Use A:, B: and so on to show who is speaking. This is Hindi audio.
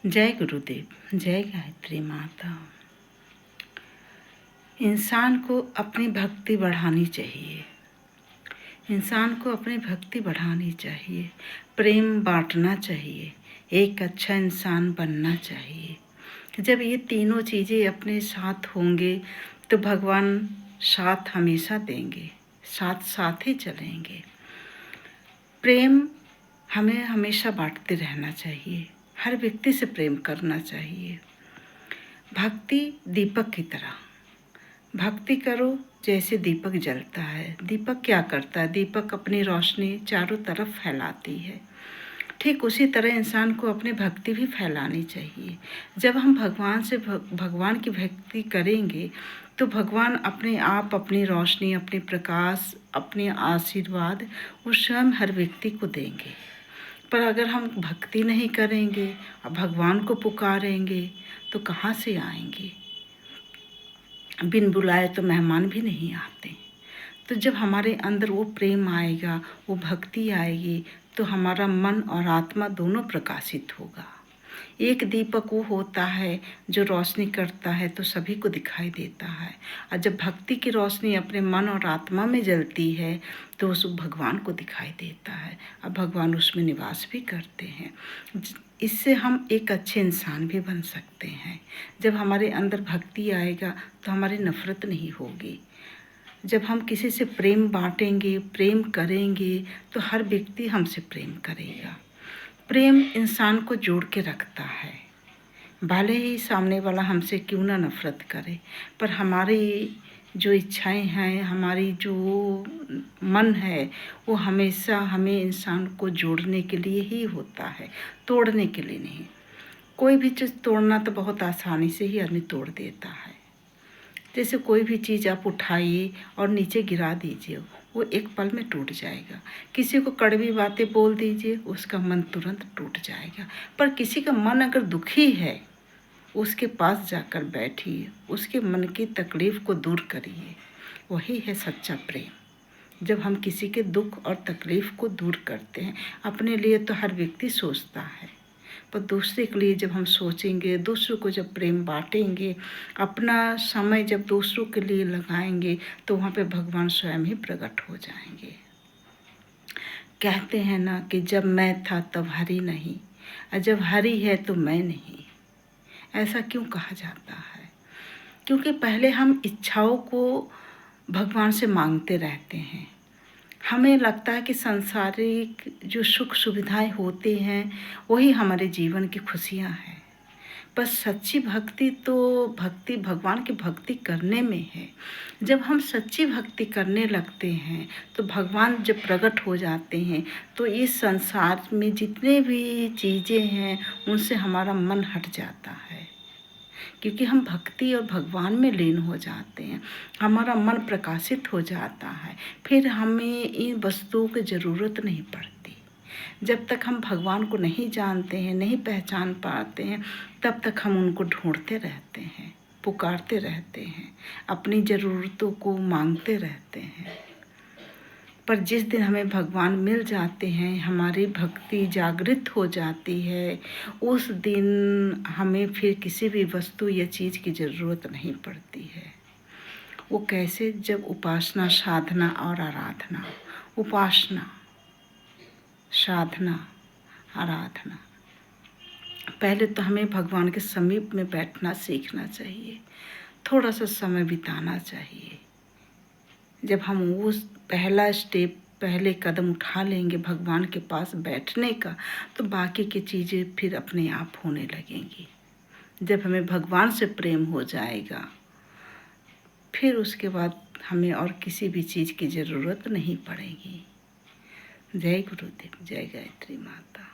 A: जय गुरुदेव, जय गायत्री माता। इंसान को अपनी भक्ति बढ़ानी चाहिए। इंसान को अपनी भक्ति बढ़ानी चाहिए, प्रेम बांटना चाहिए, एक अच्छा इंसान बनना चाहिए। जब ये तीनों चीज़ें अपने साथ होंगे तो भगवान साथ हमेशा देंगे, साथ साथ ही चलेंगे। प्रेम हमें हमेशा बांटते रहना चाहिए, हर व्यक्ति से प्रेम करना चाहिए। भक्ति दीपक की तरह, भक्ति करो जैसे दीपक जलता है। दीपक क्या करता है? दीपक अपनी रोशनी चारों तरफ फैलाती है। ठीक उसी तरह इंसान को अपनी भक्ति भी फैलानी चाहिए। जब हम भगवान की भक्ति करेंगे तो भगवान अपने आप अपनी रोशनी, अपनी प्रकाश, अपने आशीर्वाद वो स्वयं हर व्यक्ति को देंगे। पर अगर हम भक्ति नहीं करेंगे और भगवान को पुकारेंगे तो कहाँ से आएंगे? बिन बुलाए तो मेहमान भी नहीं आते। तो जब हमारे अंदर वो प्रेम आएगा, वो भक्ति आएगी, तो हमारा मन और आत्मा दोनों प्रकाशित होगा। एक दीपक वो होता है जो रोशनी करता है तो सभी को दिखाई देता है, और जब भक्ति की रोशनी अपने मन और आत्मा में जलती है तो उस भगवान को दिखाई देता है, और भगवान उसमें निवास भी करते हैं। इससे हम एक अच्छे इंसान भी बन सकते हैं। जब हमारे अंदर भक्ति आएगा तो हमारी नफ़रत नहीं होगी। जब हम किसी से प्रेम बांटेंगे, प्रेम करेंगे, तो हर व्यक्ति हमसे प्रेम करेगा। प्रेम इंसान को जोड़ के रखता है। भले ही सामने वाला हमसे क्यों ना नफ़रत करे, पर हमारी जो इच्छाएं हैं, हमारी जो मन है, वो हमेशा हमें इंसान को जोड़ने के लिए ही होता है, तोड़ने के लिए नहीं। कोई भी चीज़ तोड़ना तो बहुत आसानी से ही आदमी तोड़ देता है। जैसे कोई भी चीज़ आप उठाइए और नीचे गिरा दीजिए, वो एक पल में टूट जाएगा। किसी को कड़वी बातें बोल दीजिए, उसका मन तुरंत टूट जाएगा। पर किसी का मन अगर दुखी है, उसके पास जाकर बैठिए, उसके मन की तकलीफ़ को दूर करिए। वही है सच्चा प्रेम। जब हम किसी के दुख और तकलीफ़ को दूर करते हैं, अपने लिए तो हर व्यक्ति सोचता है, पर दूसरे के लिए जब हम सोचेंगे, दूसरों को जब प्रेम बांटेंगे, अपना समय जब दूसरों के लिए लगाएंगे, तो वहाँ पे भगवान स्वयं ही प्रकट हो जाएंगे। कहते हैं ना कि जब मैं था तब हरि नहीं, और जब हरि है तो मैं नहीं। ऐसा क्यों कहा जाता है? क्योंकि पहले हम इच्छाओं को भगवान से मांगते रहते हैं। हमें लगता है कि सांसारिक जो सुख सुविधाएं होती हैं वही हमारे जीवन की खुशियां हैं। पर सच्ची भक्ति तो भक्ति भगवान की भक्ति करने में है। जब हम सच्ची भक्ति करने लगते हैं तो भगवान जब प्रकट हो जाते हैं तो इस संसार में जितने भी चीज़ें हैं उनसे हमारा मन हट जाता है, क्योंकि हम भक्ति और भगवान में लीन हो जाते हैं। हमारा मन प्रकाशित हो जाता है, फिर हमें इन वस्तुओं की ज़रूरत नहीं पड़ती। जब तक हम भगवान को नहीं जानते हैं, नहीं पहचान पाते हैं, तब तक हम उनको ढूंढते रहते हैं, पुकारते रहते हैं, अपनी ज़रूरतों को मांगते रहते हैं। पर जिस दिन हमें भगवान मिल जाते हैं, हमारी भक्ति जागृत हो जाती है, उस दिन हमें फिर किसी भी वस्तु या चीज़ की ज़रूरत नहीं पड़ती है। वो कैसे? जब उपासना, साधना और आराधना, उपासना, साधना, आराधना। पहले तो हमें भगवान के समीप में बैठना सीखना चाहिए, थोड़ा सा समय बिताना चाहिए। जब हम वो पहला स्टेप, पहले कदम उठा लेंगे भगवान के पास बैठने का, तो बाकी की चीज़ें फिर अपने आप होने लगेंगी। जब हमें भगवान से प्रेम हो जाएगा, फिर उसके बाद हमें और किसी भी चीज़ की ज़रूरत नहीं पड़ेगी। जय गुरुदेव, जय गायत्री माता।